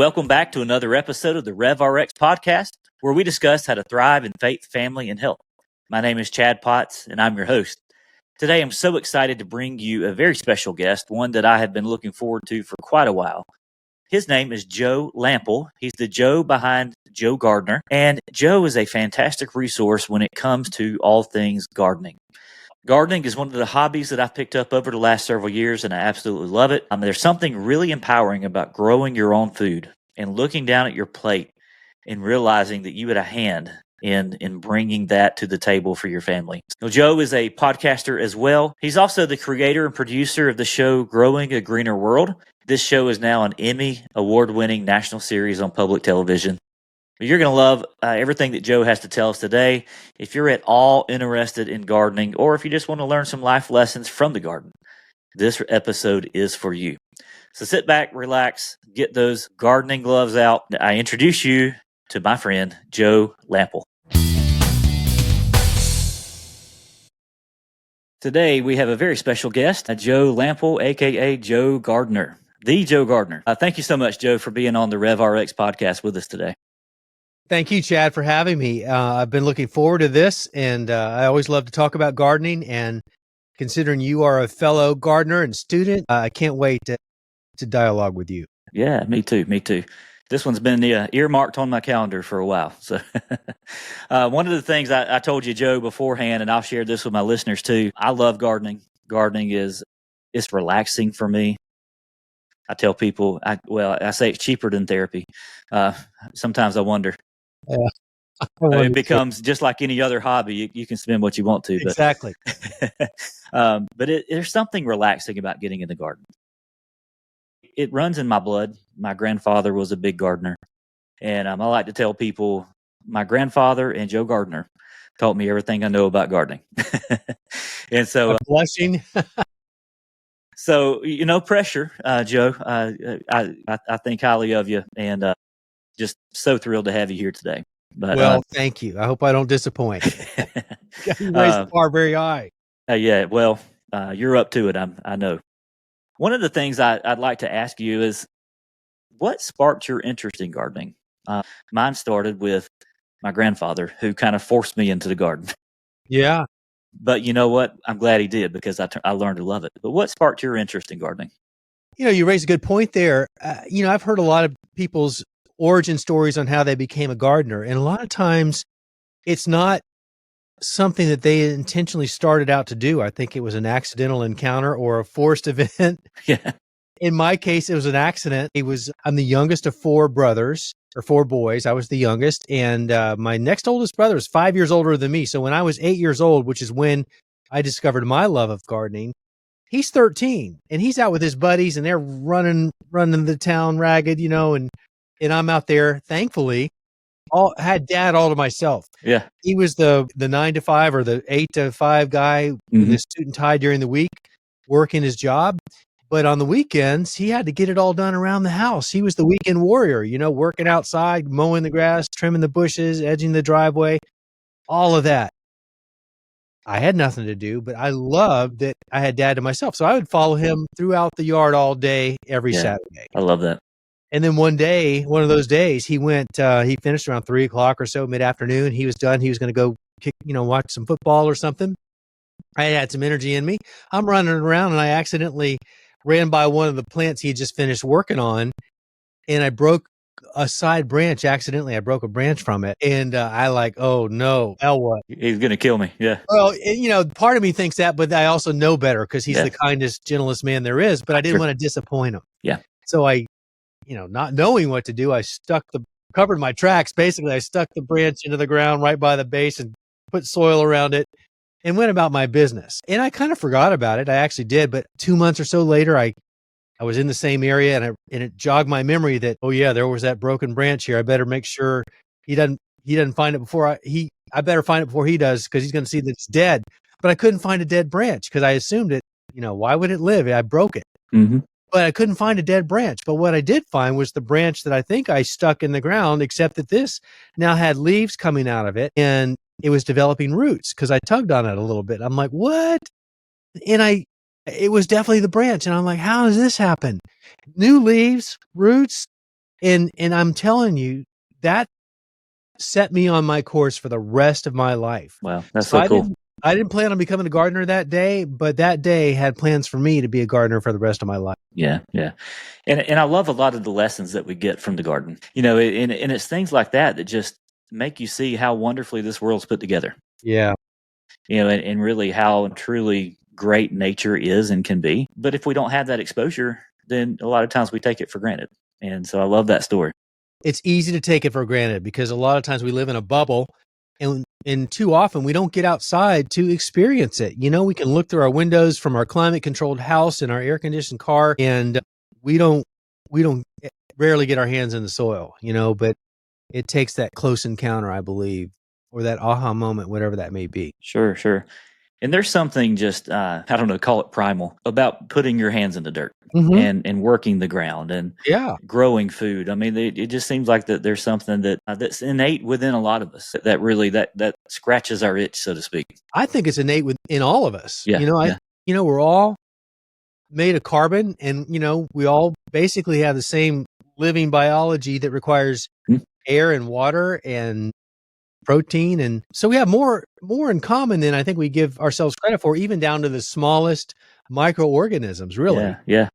welcome back to another episode of the RevRx podcast, where we discuss how to thrive in faith, family, and health. My name is Chad Potts, and I'm your host. Today, I'm so excited to bring you a very special guest, one that I have been looking forward to for quite a while. His name is Joe Lample. He's the Joe behind Joe Gardner, and Joe is a fantastic resource when it comes to all things gardening. Gardening is one of the hobbies that I've picked up over the last several years, and I absolutely love it. There's something really empowering about growing your own food and looking down at your plate and realizing that you had a hand in bringing that to the table for your family. Now, Joe is a podcaster as well. He's also the creator and producer of the show Growing a Greener World. This show is now an Emmy award-winning national series on public television. You're going to love everything that Joe has to tell us today. If you're at all interested in gardening, or if you just want to learn some life lessons from the garden, this episode is for you. So sit back, relax, get those gardening gloves out. I introduce you to my friend, Joe Lample. Today, we have a very special guest, Joe Lample, a.k.a. Joe Gardner, the Joe Gardner. Thank you so much, Joe, for being on the RevRx podcast with us today. Thank you, Chad, for having me. I've been looking forward to this, and I always love to talk about gardening. And considering you are a fellow gardener and student, I can't wait to dialogue with you. Yeah, me too. This one's been earmarked on my calendar for a while. So one of the things I told you, Joe, beforehand, and I'll share this with my listeners too, I love gardening. Gardening it's relaxing for me. I tell people, I say it's cheaper than therapy. Sometimes I wonder. Yeah. It becomes just like any other hobby. You can spend what you want to. Exactly. But there's something relaxing about getting in the garden. It runs in my blood. My grandfather was a big gardener. And I like to tell people my grandfather and Joe Gardner taught me everything I know about gardening. And so, blushing. So, pressure, Joe. I think highly of you, and just so thrilled to have you here today. But, well, thank you. I hope I don't disappoint. You raised the bar very high. Yeah, well, you're up to it. I know. One of the things I'd like to ask you is, what sparked your interest in gardening? Mine started with my grandfather, who kind of forced me into the garden. Yeah. But you know what? I'm glad he did, because I learned to love it. But what sparked your interest in gardening? You raised a good point there. I've heard a lot of people's origin stories on how they became a gardener. And a lot of times it's not something that they intentionally started out to do. I think it was an accidental encounter or a forced event. Yeah. In my case, it was an accident. I'm the youngest of four boys. I was the youngest. And my next oldest brother was 5 years older than me. So when I was 8 years old, which is when I discovered my love of gardening, he's 13 and he's out with his buddies and they're running the town ragged, and I'm out there, thankfully, had dad all to myself. Yeah. He was the 9 to 5 or the 8 to 5 guy with his suit and tie during the week, working his job. But on the weekends, he had to get it all done around the house. He was the weekend warrior, working outside, mowing the grass, trimming the bushes, edging the driveway, all of that. I had nothing to do, but I loved that I had dad to myself. So I would follow him throughout the yard all day, every Saturday. I love that. And then one of those days, he finished around 3:00 or so, mid-afternoon. He was done. He was going to go watch some football or something. I had some energy in me. I'm running around and I accidentally ran by one of the plants he had just finished working on, and I broke a side branch accidentally. I broke a branch from it, and oh no, now what? He's going to kill me. Yeah. Well, part of me thinks that, but I also know better because he's the kindest, gentlest man there is, but I didn't want to disappoint him. Yeah. So I, not knowing what to do, I covered my tracks. Basically, I stuck the branch into the ground right by the base and put soil around it and went about my business. And I kind of forgot about it. I actually did. But 2 months or so later, I was in the same area and it jogged my memory that, oh yeah, there was that broken branch here. I better make sure he doesn't find it before I better find it before he does, because he's going to see that it's dead. But I couldn't find a dead branch because I assumed it, why would it live? I broke it. Mm-hmm. But I couldn't find a dead branch. But what I did find was the branch that I think I stuck in the ground, except that this now had leaves coming out of it and it was developing roots because I tugged on it a little bit. I'm like, what? And it was definitely the branch. And I'm like, how does this happen? New leaves, roots. And I'm telling you, that set me on my course for the rest of my life. Wow, that's So so cool. I didn't plan on becoming a gardener that day, but that day had plans for me to be a gardener for the rest of my life. Yeah, yeah. And I love a lot of the lessons that we get from the garden. And it's things like that just make you see how wonderfully this world's put together. Yeah. And really how truly great nature is and can be. But if we don't have that exposure, then a lot of times we take it for granted. And so I love that story. It's easy to take it for granted because a lot of times we live in a bubble, and too often we don't get outside to experience it. We can look through our windows from our climate controlled house and our air conditioned car, and we don't rarely get our hands in the soil, but it takes that close encounter, I believe, or that aha moment, whatever that may be. Sure, sure. And there's something just, I don't know, call it primal, about putting your hands in the dirt and working the ground and growing food. I mean, it just seems like that there's something that's innate within a lot of us that really that scratches our itch, so to speak. I think it's innate in all of us. Yeah, We're all made of carbon, and we all basically have the same living biology that requires air and water and protein, and so we have more in common than I think we give ourselves credit for, even down to the smallest microorganisms, really. Yeah.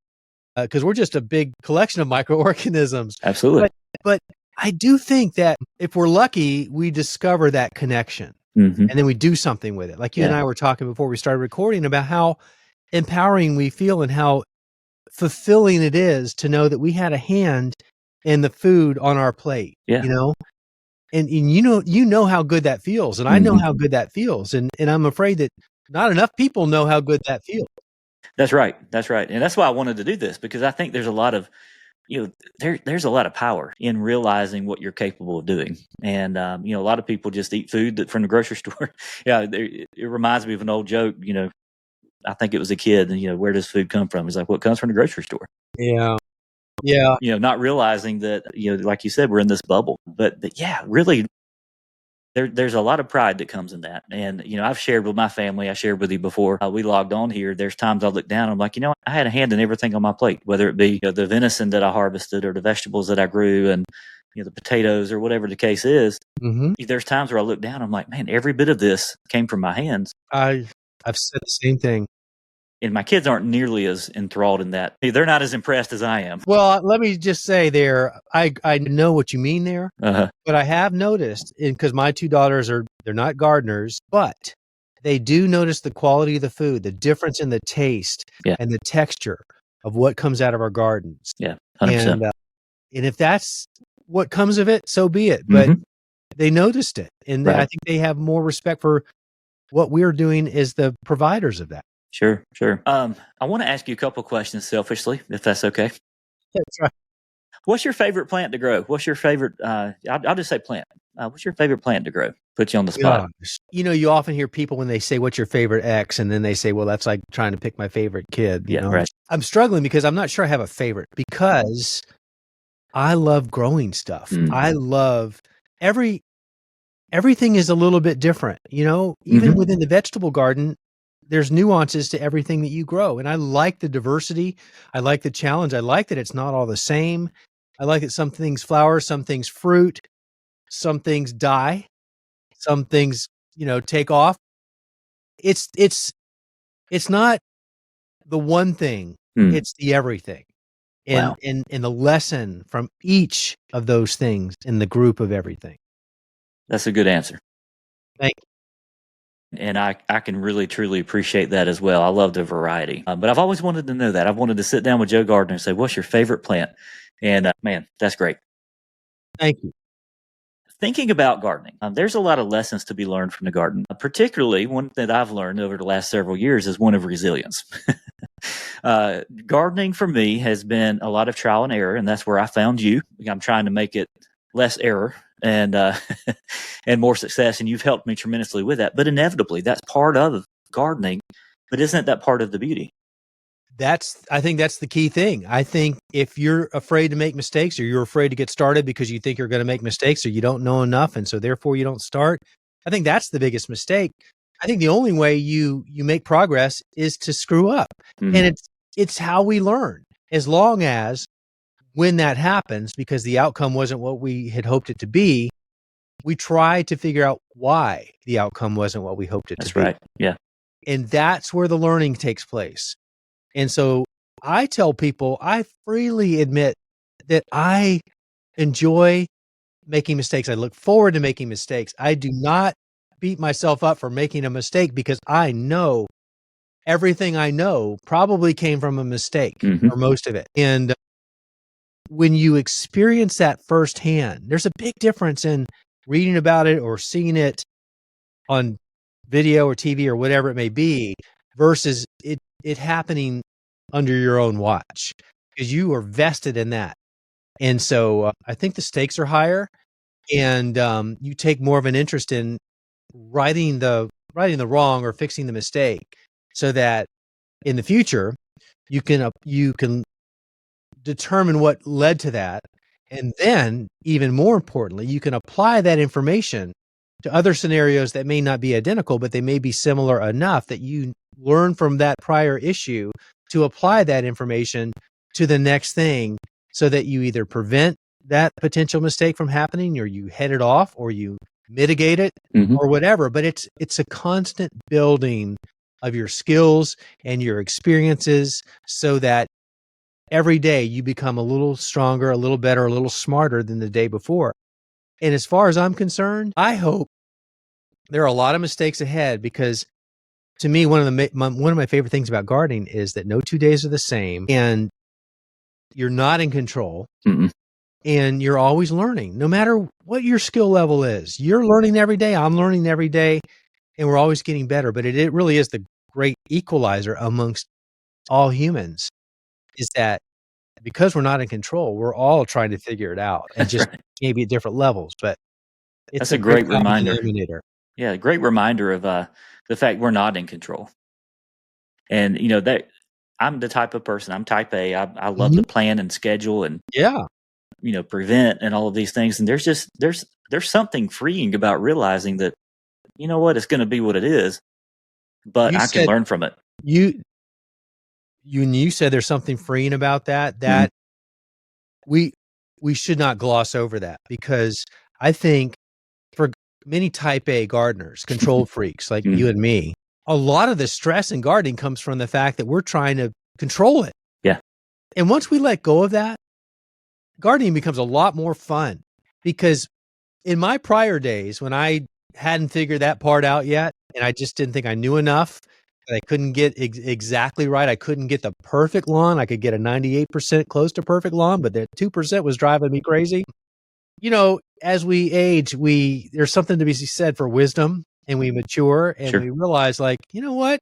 Because we're just a big collection of microorganisms. Absolutely. But I do think that if we're lucky, we discover that connection, and then we do something with it. Like you and I were talking before we started recording about how empowering we feel and how fulfilling it is to know that we had a hand in the food on our plate. And you know how good that feels, and I know how good that feels, and I'm afraid that not enough people know how good that feels. That's right. And that's why I wanted to do this, because I think there's a lot of, there's a lot of power in realizing what you're capable of doing. And, a lot of people just eat food from the grocery store. It reminds me of an old joke, I think it was a kid, and, where does food come from? He's like, well, it comes from the grocery store. Yeah. Not realizing that, like you said, we're in this bubble, but yeah, really, there's a lot of pride that comes in that. And, I've shared with my family, I shared with you before we logged on here. There's times I look down, I'm like, I had a hand in everything on my plate, whether it be the venison that I harvested or the vegetables that I grew and, the potatoes or whatever the case is. There's times where I look down, I'm like, man, every bit of this came from my hands. I've said the same thing. And my kids aren't nearly as enthralled in that. They're not as impressed as I am. Well, let me just say there, I know what you mean there, but I have noticed, because my two daughters they're not gardeners, but they do notice the quality of the food, the difference in the taste and the texture of what comes out of our gardens. Yeah, 100%. And if that's what comes of it, so be it. But they noticed it, and I think they have more respect for what we're doing as the providers of that. Sure. I want to ask you a couple questions selfishly, if that's okay. That's right. What's your favorite plant to grow? What's your favorite, I'll just say plant. What's your favorite plant to grow? Put you on the spot. You often hear people when they say, what's your favorite X? And then they say, well, that's like trying to pick my favorite kid. Right. I'm struggling because I'm not sure I have a favorite, because I love growing stuff. I love everything is a little bit different, even within the vegetable garden. There's nuances to everything that you grow. And I like the diversity. I like the challenge. I like that it's not all the same. I like that some things flower, some things fruit, some things die, some things, take off. It's not the one thing, it's the everything. And, and the lesson from each of those things in the group of everything. That's a good answer. Thank you. And I can really, truly appreciate that as well. I love the variety. But I've always wanted to know that. I've wanted to sit down with Joe Gardner and say, what's your favorite plant? And man, that's great. Thank you. Thinking about gardening, there's a lot of lessons to be learned from the garden. Particularly, one that I've learned over the last several years is one of resilience. Gardening for me has been a lot of trial and error, and that's where I found you. I'm trying to make it less error and and more success, and you've helped me tremendously with that. But inevitably, that's part of gardening. But isn't that part of the beauty? I think that's the key thing. I think if you're afraid to make mistakes, or you're afraid to get started because you think you're going to make mistakes, or you don't know enough, and so therefore you don't start, I think that's the biggest mistake. I think the only way you make progress is to screw up. And it's how we learn. As long as when that happens, because the outcome wasn't what we had hoped it to be, we try to figure out why the outcome wasn't what we hoped it to be. That's right. Yeah. And that's where the learning takes place. And so I tell people, I freely admit that I enjoy making mistakes. I look forward to making mistakes. I do not beat myself up for making a mistake, because I know everything I know probably came from a mistake, Mhm. or most of it. And when you experience that firsthand, there's a big difference in reading about it or seeing it on video or TV or whatever it may be, versus it happening under your own watch, because you are vested in that. And so I think the stakes are higher, and you take more of an interest in righting the wrong or fixing the mistake, so that in the future you can determine what led to that. And then, even more importantly, you can apply that information to other scenarios that may not be identical, but they may be similar enough that you learn from that prior issue to apply that information to the next thing, so that you either prevent that potential mistake from happening, or you head it off, or you mitigate it, Mhm. or whatever. But it's a constant building of your skills and your experiences, so that every day you become a little stronger, a little better, a little smarter than the day before. And as far as I'm concerned, I hope there are a lot of mistakes ahead, because to me, one of my favorite things about gardening is that no 2 days are the same, and you're not in control, Mm-mm. and you're always learning. No matter what your skill level is, you're learning every day. I'm learning every day, and we're always getting better. But it really is the great equalizer amongst all humans, is that because we're not in control, we're all trying to figure it out, and That's just right. maybe at different levels. But it's That's a a great great common reminder. denominator. Yeah, a great reminder of the fact we're not in control. And that I'm the type of person. I'm type A. I love Mhm. to plan and schedule and Yeah. prevent and all of these things. And there's something freeing about realizing that it's going to be what it is, but You I can said learn from it. you you said there's something freeing about that, Mhm. that we we should not gloss over that, because I think for many type A gardeners, control freaks like Mhm. you and me, a lot of the stress in gardening comes from the fact that we're trying to control it. Yeah. And once we let go of that, gardening becomes a lot more fun, because in my prior days, when I hadn't figured that part out yet, and I just didn't think I knew enough, that I couldn't get exactly right. I couldn't get the perfect lawn. I could get a 98% close to perfect lawn, but that 2% was driving me crazy. As we age, there's something to be said for wisdom, and we mature, and Sure. we realize, like, you know what?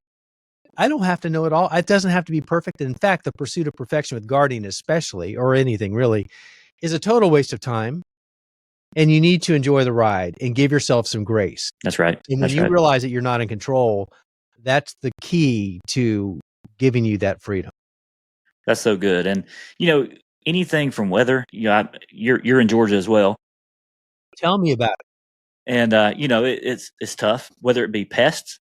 I don't have to know it all. It doesn't have to be perfect. In fact, the pursuit of perfection with gardening, especially, or anything really, is a total waste of time. And you need to enjoy the ride and give yourself some grace. That's right. And when That's you right. realize that you're not in control, that's the key to giving you that freedom. That's so good. And anything from weather. You're in Georgia as well, Tell me about it. and it's tough. Whether it be pests,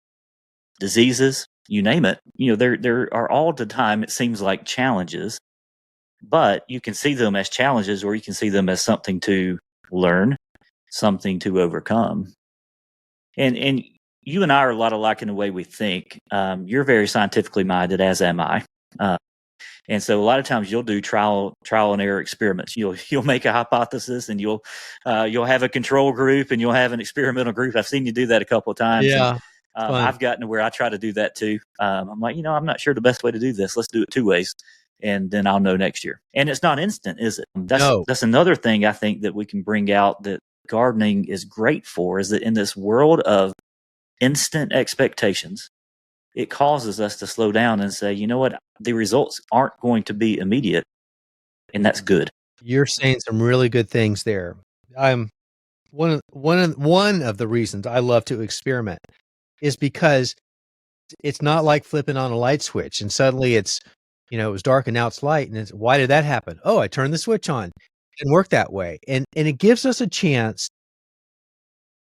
diseases, you name it. There are all the time. It seems like challenges, but you can see them as challenges, or you can see them as something to learn, something to overcome. And you and I are a lot alike in the way we think. You're very scientifically minded, as am I. Uh, and so a lot of times you'll do trial and error experiments. You'll make a hypothesis, and you'll have a control group, and you'll have an experimental group. I've seen you do that a couple of times, and Yeah, fun. I've gotten to where I try to do that too. I'm like, I'm not sure the best way to do this. Let's do it two ways, and then I'll know next year. And it's not instant, is it? No, That's another thing I think that we can bring out that gardening is great for, is that in this world of instant expectations, it causes us to slow down and say, you know what, the results aren't going to be immediate, and that's good. you're saying some really good things there. I'm one of the reasons I love to experiment is because it's not like flipping on a light switch and suddenly it was dark and now it's light, and why did that happen? Oh, I turned the switch on. It work that way. And it gives us a chance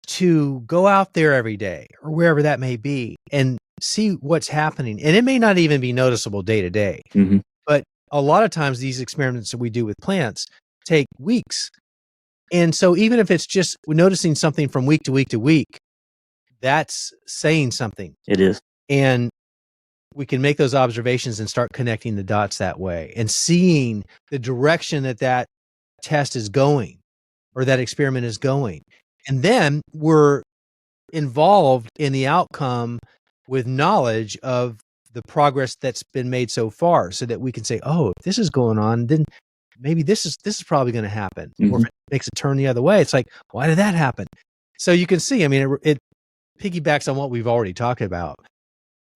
to go out there every day or wherever that may be and see what's happening. And it may not even be noticeable day to day, Hmm. but a lot of times these experiments that we do with plants take weeks. And so even if it's just noticing something from week to week to week, that's saying something. It is. And we can make those observations and start connecting the dots that way and seeing the direction that test is going or that experiment is going. And then we're involved in the outcome with knowledge of the progress that's been made so far, so that we can say, oh, if this is going on, then maybe this is probably going to happen. Mm-hmm. Or if it makes a turn the other way, it's like, why did that happen? So you can see, I mean, it piggybacks on what we've already talked about.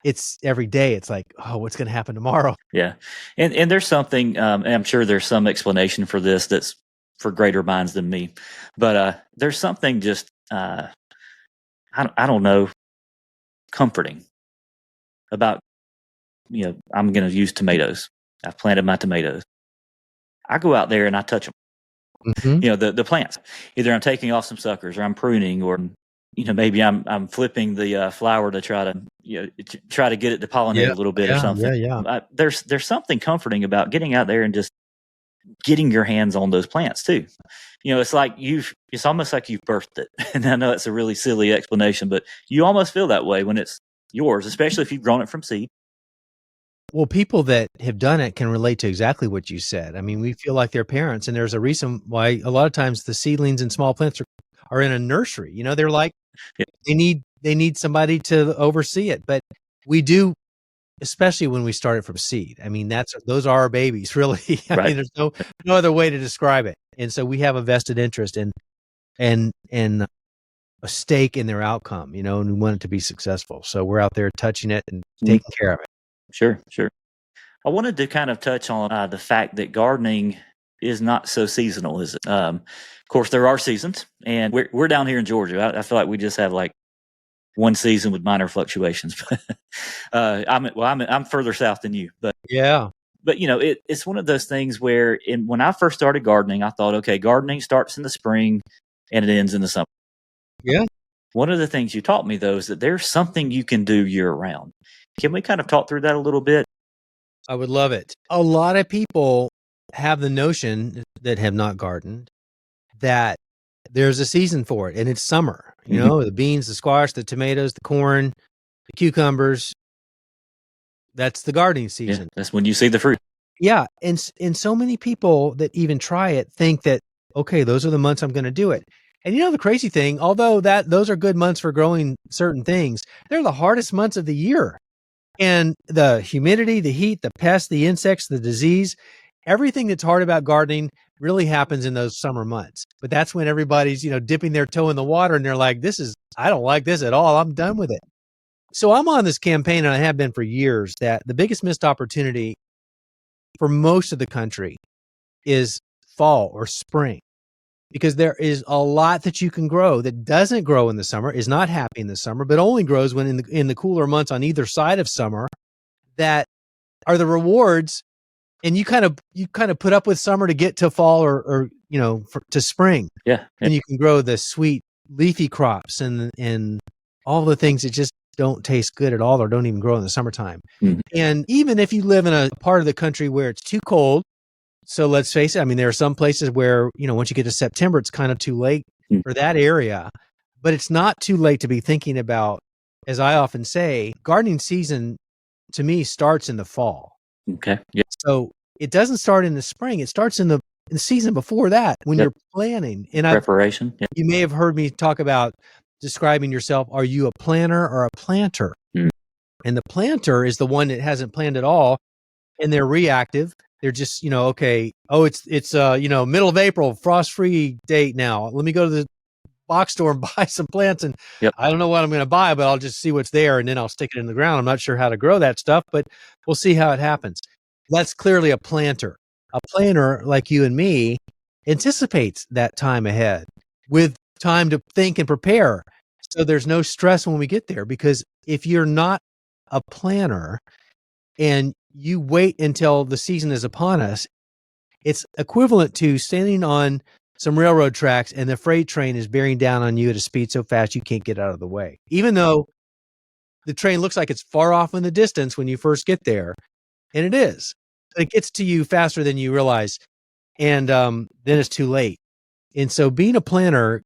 It's every day. It's like, oh, what's going to happen tomorrow? Yeah. And there's something, and I'm sure there's some explanation for this that's for greater minds than me, but there's something just, I don't know, comforting about, I'm going to use tomatoes. I've planted my tomatoes. I go out there and I touch them. Mm-hmm. The plants. Either I'm taking off some suckers, or I'm pruning, or maybe I'm flipping the flower to try to get it to pollinate a little bit or something. Yeah. There's something comforting about getting out there and just getting your hands on those plants too. It's almost like you've birthed it. And I know it's a really silly explanation, but you almost feel that way when it's yours, especially if you've grown it from seed. Well, people that have done it can relate to exactly what you said. I mean, we feel like they're parents, and there's a reason why a lot of times the seedlings and small plants are in a nursery. They're like, they need somebody to oversee it. But we do, especially when we start it from seed. I mean, those are our babies, really. I mean, there's no other way to describe it. And so we have a vested interest in a stake in their outcome, and we want it to be successful. So we're out there touching it and taking care of it. Sure. I wanted to kind of touch on the fact that gardening is not so seasonal, is it? Of course, there are seasons, and we're down here in Georgia. I feel like we just have like one season with minor fluctuations. I'm further south than you, but yeah. But it's one of those things where when I first started gardening, I thought, okay, gardening starts in the spring and it ends in the summer. Yeah. One of the things you taught me, though, is that there's something you can do year round. Can we kind of talk through that a little bit? I would love it. A lot of people have the notion that have not gardened that there's a season for it, and it's summer. The beans, the squash, the tomatoes, the corn, the cucumbers. That's the gardening season. Yeah, that's when you see the fruit. Yeah, and so many people that even try it think that, okay, those are the months I'm going to do it. And the crazy thing, although those are good months for growing certain things, they're the hardest months of the year. And the humidity, the heat, the pests, the insects, the disease, everything that's hard about gardening really happens in those summer months. But that's when everybody's, dipping their toe in the water and they're like, I don't like this at all. I'm done with it. So I'm on this campaign, and I have been for years, that the biggest missed opportunity for most of the country is fall or spring, because there is a lot that you can grow that doesn't grow in the summer, is not happy in the summer, but only grows when in the cooler months on either side of summer, that are the rewards. And you kind of put up with summer to get to fall or to spring. Yeah. And you can grow the sweet leafy crops and all the things that just don't taste good at all or don't even grow in the summertime. Mm-hmm. And even if you live in a part of the country where it's too cold, so let's face it, I mean, there are some places where, once you get to September, it's kind of too late for that area, but it's not too late to be thinking about, as I often say, gardening season to me starts in the fall. Okay. Yeah. So it doesn't start in the spring. It starts in the season before that when you're planning. And preparation. You may have heard me talk about describing yourself. Are you a planner or a planter? Mm. And the planter is the one that hasn't planned at all, and they're reactive. They're just, okay, it's middle of April, frost-free date now. Let me go to the box store and buy some plants, and I don't know what I'm going to buy, but I'll just see what's there, and then I'll stick it in the ground. I'm not sure how to grow that stuff, but we'll see how it happens. That's clearly a planter. A planner, like you and me, anticipates that time ahead with time to think and prepare. So there's no stress when we get there, because if you're not a planner and you wait until the season is upon us, it's equivalent to standing on some railroad tracks and the freight train is bearing down on you at a speed so fast you can't get out of the way. Even though the train looks like it's far off in the distance when you first get there, and it is. it gets to you faster than you realize. And then it's too late. And so being a planner,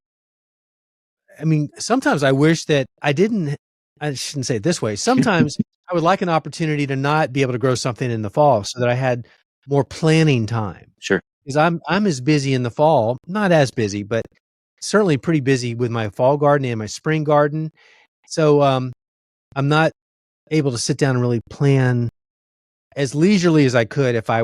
I mean, sometimes I wish that I shouldn't say it this way. Sometimes I would like an opportunity to not be able to grow something in the fall so that I had more planning time. Sure. Because I'm as busy in the fall, not as busy, but certainly pretty busy with my fall garden and my spring garden. So I'm not able to sit down and really plan as leisurely as I could if I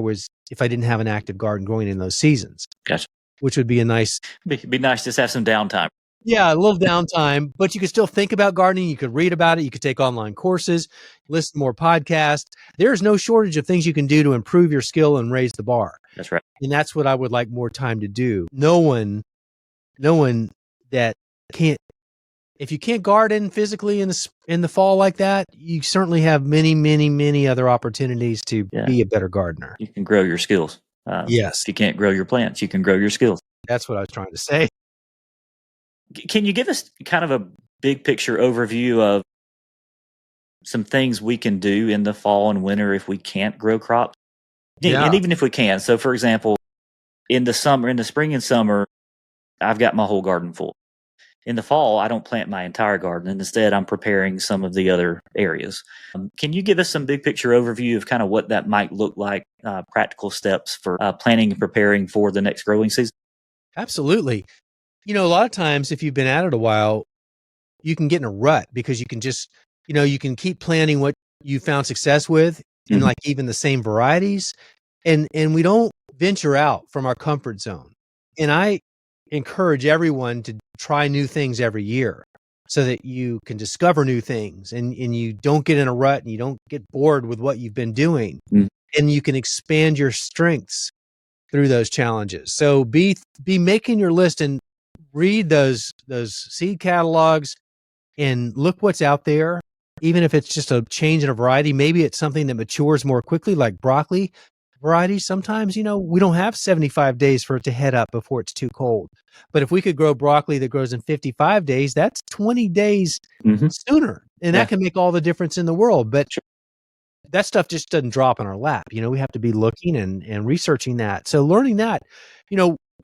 didn't have an active garden growing in those seasons. Gotcha. Which would be a nice Be nice to just have some downtime. Yeah, a little downtime, but you could still think about gardening. You could read about it. You could take online courses, listen to more podcasts. There's no shortage of things you can do to improve your skill and raise the bar. That's right. And that's what I would like more time to do. No one that can't, if you can't garden physically in the fall like that, you certainly have many, many, many other opportunities to be a better gardener. You can grow your skills. Yes. If you can't grow your plants, you can grow your skills. That's what I was trying to say. Can you give us kind of a big picture overview of some things we can do in the fall and winter if we can't grow crops? Yeah. And even if we can. So, for example, in the spring and summer, I've got my whole garden full. In the fall, I don't plant my entire garden, and instead I'm preparing some of the other areas. Can you give us some big picture overview of kind of what that might look like, practical steps for planning and preparing for the next growing season? Absolutely. A lot of times if you've been at it a while, you can get in a rut because you can just, you can keep planting what you found success with in like even the same varieties. And we don't venture out from our comfort zone. And I encourage everyone to try new things every year so that you can discover new things and you don't get in a rut and you don't get bored with what you've been doing. And you can expand your strengths through those challenges. So be making your list and read those seed catalogs and look what's out there. Even if it's just a change in a variety, maybe it's something that matures more quickly, like broccoli varieties. Sometimes, we don't have 75 days for it to head up before it's too cold. But if we could grow broccoli that grows in 55 days, that's 20 days sooner. And that can make all the difference in the world. But that stuff just doesn't drop in our lap. We have to be looking and researching that. So learning that,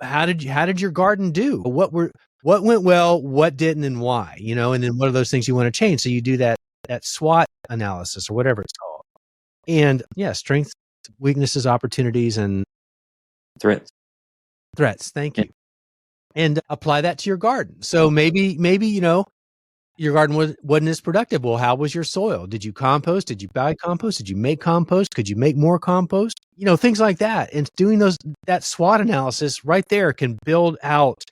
how did your garden do? What went well, what didn't, and why? And then what are those things you want to change? So you do that SWOT analysis or whatever it's called. And strengths, weaknesses, opportunities, and threats. Thank you. And apply that to your garden. So maybe your garden wasn't as productive. Well, how was your soil? Did you compost? Did you buy compost? Did you make compost? Could you make more compost? Things like that. And doing that SWOT analysis right there can build out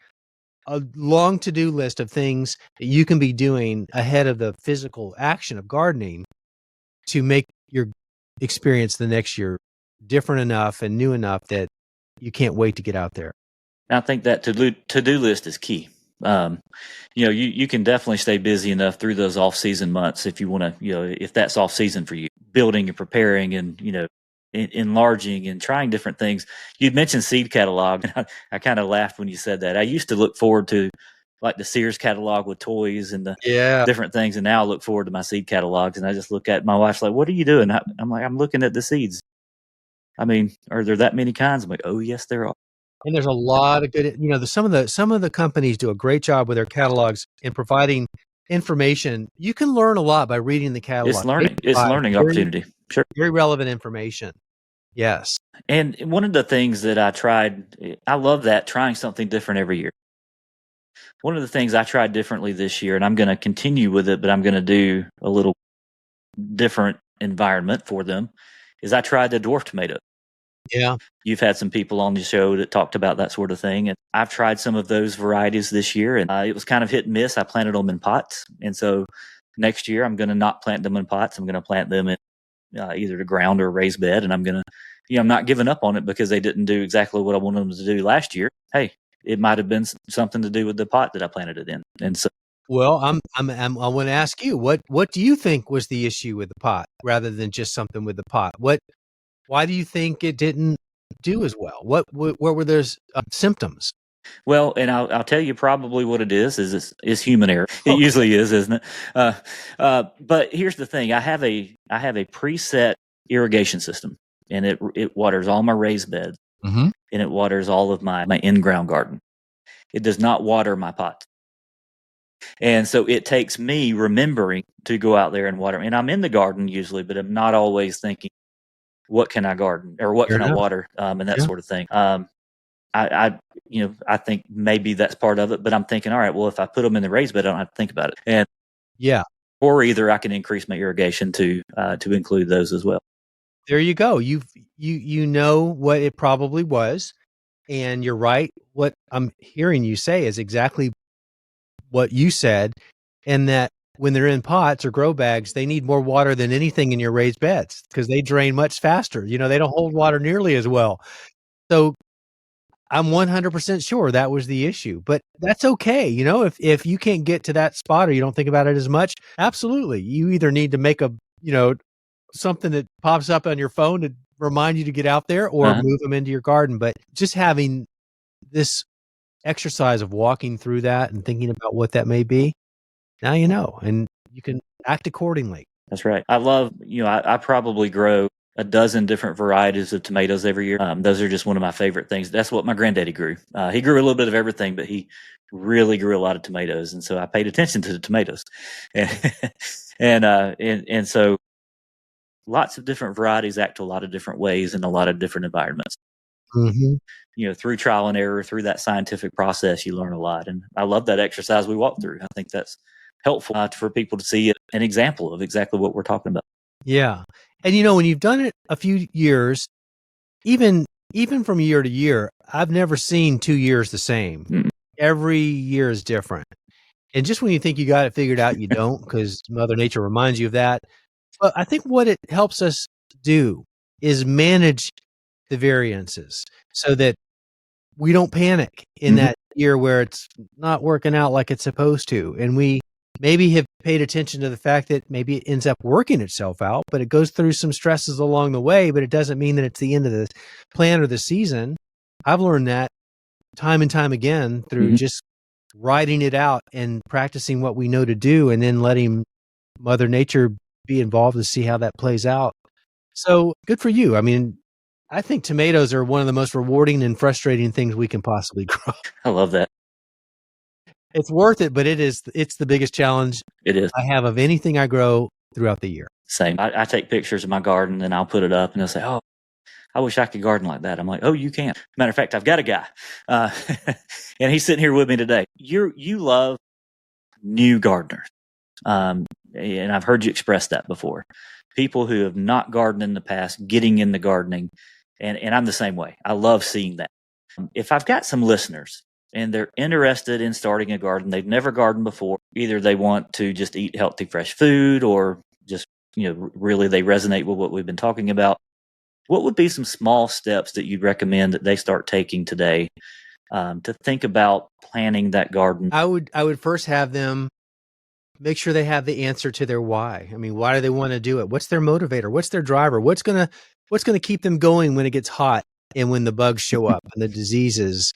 a long to-do list of things that you can be doing ahead of the physical action of gardening to make your experience the next year different enough and new enough that you can't wait to get out there. I think that to-do list is key. You can definitely stay busy enough through those off-season months if you want to, if that's off-season for you, building and preparing and, enlarging and trying different things. You'd mentioned seed catalog, and I kind of laughed when you said that. I used to look forward to like the Sears catalog with toys and the different things, and now I look forward to my seed catalogs, and I just look at my wife's like, "What are you doing?" I'm like, "I'm looking at the seeds." I mean, are there that many kinds? I'm like, "Oh yes, there are." And there's a lot of good, some of the companies do a great job with their catalogs in providing information. You can learn a lot by reading the catalog. It's learning opportunity. Sure. Very relevant information. Yes. And one of the things that I love that, trying something different every year. One of the things I tried differently this year, and I'm going to continue with it, but I'm going to do a little different environment for them, is I tried the dwarf tomato. Yeah. You've had some people on the show that talked about that sort of thing. And I've tried some of those varieties this year, and it was kind of hit and miss. I planted them in pots. And so next year, I'm going to not plant them in pots. I'm going to plant them in either the ground or raised bed. And I'm going to, I'm not giving up on it because they didn't do exactly what I wanted them to do last year. Hey, it might have been something to do with the pot that I planted it in. And so, well, I want to ask you, what do you think was the issue with the pot rather than just something with the pot? Why do you think it didn't do as well? What were those symptoms? Well, and I'll tell you probably what it is human error. It usually is, isn't it? But here's the thing: I have a preset irrigation system. and it waters all my raised beds, Mhm. and it waters all of my in-ground garden. It does not water my pots. And so it takes me remembering to go out there and water. And I'm in the garden usually, but I'm not always thinking, what can I garden or what Fair can I enough. water, and that Yeah. sort of thing. I think maybe that's part of it, but I'm thinking, all right, well, if I put them in the raised bed, I don't have to think about it. And Yeah. or either I can increase my irrigation to include those as well. There you go. You know what it probably was, and you're right. What I'm hearing you say is exactly what you said, and that when they're in pots or grow bags, they need more water than anything in your raised beds because they drain much faster. They don't hold water nearly as well. So I'm 100% sure that was the issue, but that's okay. If you can't get to that spot or you don't think about it as much, absolutely. You either need to make something that pops up on your phone to remind you to get out there or move them into your garden. But just having this exercise of walking through that and thinking about what that may be, now you know, and you can act accordingly. That's right. I love, I probably grow a dozen different varieties of tomatoes every year. Those are just one of my favorite things. That's what my granddaddy grew. He grew a little bit of everything, but he really grew a lot of tomatoes. And so I paid attention to the tomatoes. And so lots of different varieties act a lot of different ways in a lot of different environments. Mm-hmm. Through trial and error, through that scientific process, you learn a lot. And I love that exercise we walked through. I think that's helpful for people to see an example of exactly what we're talking about. Yeah. And when you've done it a few years, even from year to year, I've never seen 2 years the same. Mm. Every year is different. And just when you think you got it figured out, you don't, because Mother Nature reminds you of that. But I think what it helps us do is manage the variances so that we don't panic in that year where it's not working out like it's supposed to. And we maybe have paid attention to the fact that maybe it ends up working itself out, but it goes through some stresses along the way, but it doesn't mean that it's the end of the plan or the season. I've learned that time and time again through just writing it out and practicing what we know to do and then letting Mother Nature be involved to see how that plays out. So good for you. I mean, I think tomatoes are one of the most rewarding and frustrating things we can possibly grow. I love that. It's worth it, but it's the biggest challenge It is. I have of anything I grow throughout the year. Same. I take pictures of my garden and I'll put it up and they'll say, oh, I wish I could garden like that. I'm like, oh, you can. Matter of fact, I've got a guy and he's sitting here with me today. You love new gardeners. And I've heard you express that before. People who have not gardened in the past, getting into gardening. And I'm the same way. I love seeing that. If I've got some listeners and they're interested in starting a garden, they've never gardened before, either they want to just eat healthy, fresh food or just, really they resonate with what we've been talking about. What would be some small steps that you'd recommend that they start taking today to think about planning that garden? I would first have them make sure they have the answer to their why. I mean, why do they want to do it? What's their motivator? What's their driver? What's gonna keep them going when it gets hot and when the bugs show up and the diseases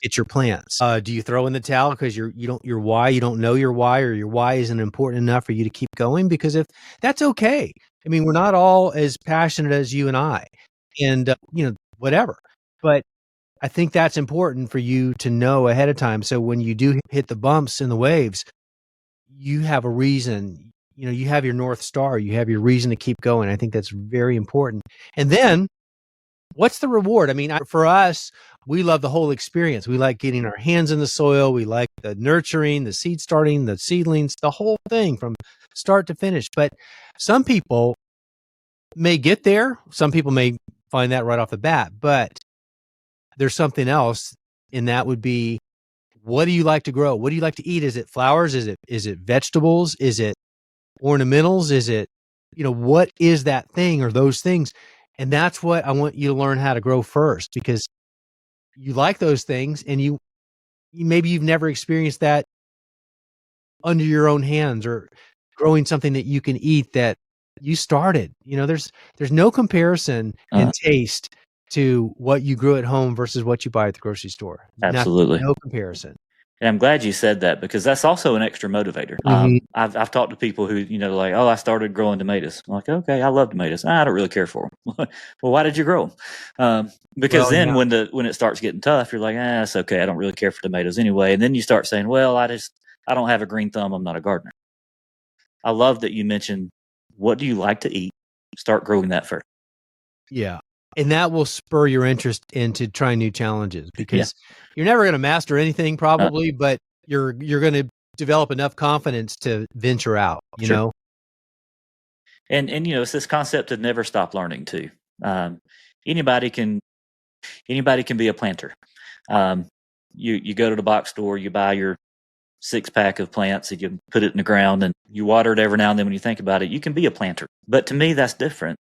hit your plants? Do you throw in the towel because you don't know your why, or your why isn't important enough for you to keep going? Because if that's okay. I mean, we're not all as passionate as you and I, and whatever. But I think that's important for you to know ahead of time. So when you do hit the bumps and the waves, you have a reason, you have your North Star, you have your reason to keep going. I think that's very important. And then what's the reward? I mean, for us, we love the whole experience. We like getting our hands in the soil. We like the nurturing, the seed starting, the seedlings, the whole thing from start to finish. But some people may get there. Some people may find that right off the bat, but there's something else. And that would be, what do you like to grow? What do you like to eat? Is it flowers? Is it vegetables? Is it ornamentals? Is it, what is that thing or those things? And that's what I want you to learn how to grow first, because you like those things and you maybe you've never experienced that under your own hands, or growing something that you can eat that you started. There's no comparison in taste to what you grew at home versus what you buy at the grocery store. Absolutely. No comparison. And I'm glad you said that, because that's also an extra motivator. I've talked to people who, like, oh, I started growing tomatoes. I'm like, okay, I love tomatoes. I don't really care for them. Well, why did you grow them? Because then when it starts getting tough, you're like, it's okay. I don't really care for tomatoes anyway. And then you start saying, well, I don't have a green thumb. I'm not a gardener. I love that you mentioned, what do you like to eat? Start growing that first. Yeah. And that will spur your interest into trying new challenges, because you're never going to master anything probably, but you're going to develop enough confidence to venture out, you know? And it's this concept of never stop learning too. Anybody can be a planter. You go to the box store, you buy your 6-pack of plants, and you put it in the ground and you water it every now and then. When you think about it, you can be a planter. But to me, that's different,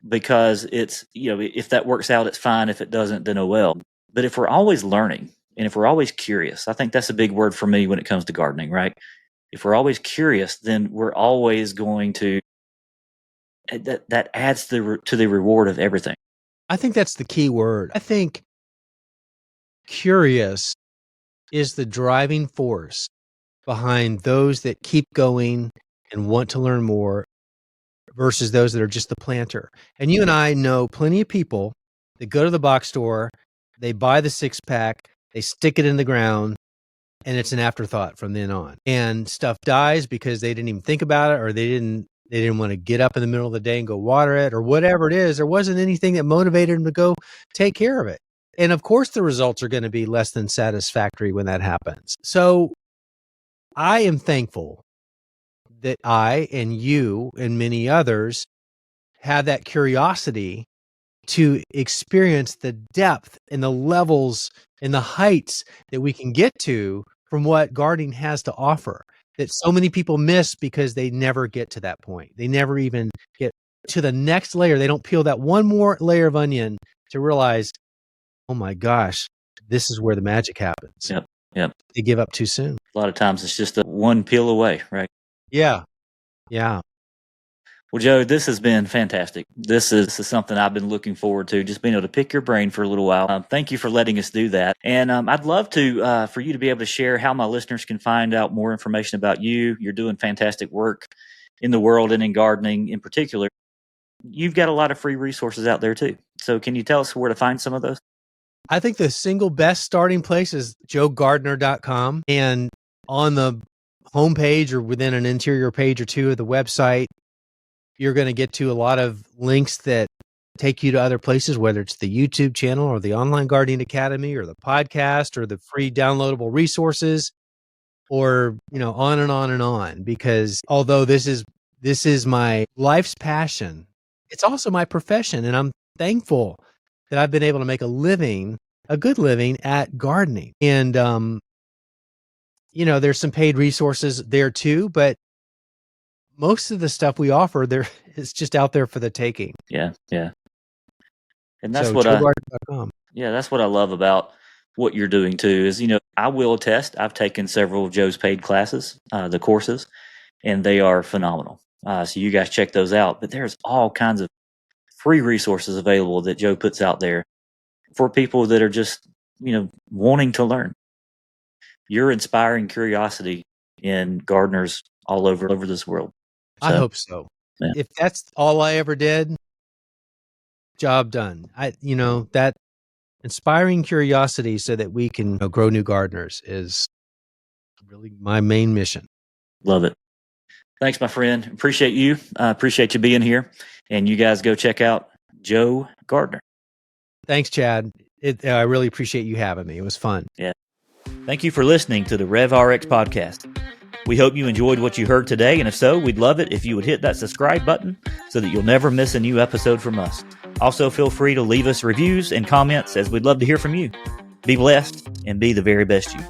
because it's, if that works out, it's fine. If it doesn't, then oh well. But if we're always learning, and if we're always curious, I think that's a big word for me when it comes to gardening, right? If we're always curious, then we're always going to, that adds to the reward of everything. I think that's the key word. I think curious is the driving force behind those that keep going and want to learn more versus those that are just the planter. And you and I know plenty of people that go to the box store, they buy the 6-pack, they stick it in the ground, and it's an afterthought from then on. And stuff dies because they didn't even think about it, or they didn't want to get up in the middle of the day and go water it, or whatever it is. There wasn't anything that motivated them to go take care of it. And of course, the results are going to be less than satisfactory when that happens. So I am thankful that I and you and many others have that curiosity to experience the depth and the levels and the heights that we can get to from what gardening has to offer, that so many people miss because they never get to that point. They never even get to the next layer. They don't peel that one more layer of onion to realize, oh my gosh, this is where the magic happens. Yep. They give up too soon. A lot of times it's just one peel away, right? Yeah. Well, Joe, this has been fantastic. This is something I've been looking forward to, just being able to pick your brain for a little while. Thank you for letting us do that. And I'd love to for you to be able to share how my listeners can find out more information about you. You're doing fantastic work in the world and in gardening in particular. You've got a lot of free resources out there too. So can you tell us where to find some of those? I think the single best starting place is joegardner.com. And on the homepage or within an interior page or two of the website, you're going to get to a lot of links that take you to other places, whether it's the YouTube channel or the Online Gardening Academy or the podcast or the free downloadable resources, or, on and on and on. Because although this is my life's passion, it's also my profession. And I'm thankful that I've been able to make a good living at gardening. And, there's some paid resources there too, but most of the stuff we offer there is just out there for the taking. Yeah. And that's that's what I love about what you're doing too, is, I will attest, I've taken several of Joe's paid classes, the courses, and they are phenomenal. So you guys check those out, but there's all kinds of free resources available that Joe puts out there for people that are just, wanting to learn. You're inspiring curiosity in gardeners all over this world. I hope so. Yeah. If that's all I ever did, job done. That inspiring curiosity so that we can grow new gardeners is really my main mission. Love it. Thanks, my friend. Appreciate you. Appreciate you being here. And you guys go check out Joe Gardner. Thanks, Chad. I really appreciate you having me. It was fun. Yeah. Thank you for listening to the RevRx podcast. We hope you enjoyed what you heard today, and if so, we'd love it if you would hit that subscribe button so that you'll never miss a new episode from us. Also, feel free to leave us reviews and comments, as we'd love to hear from you. Be blessed and be the very best you.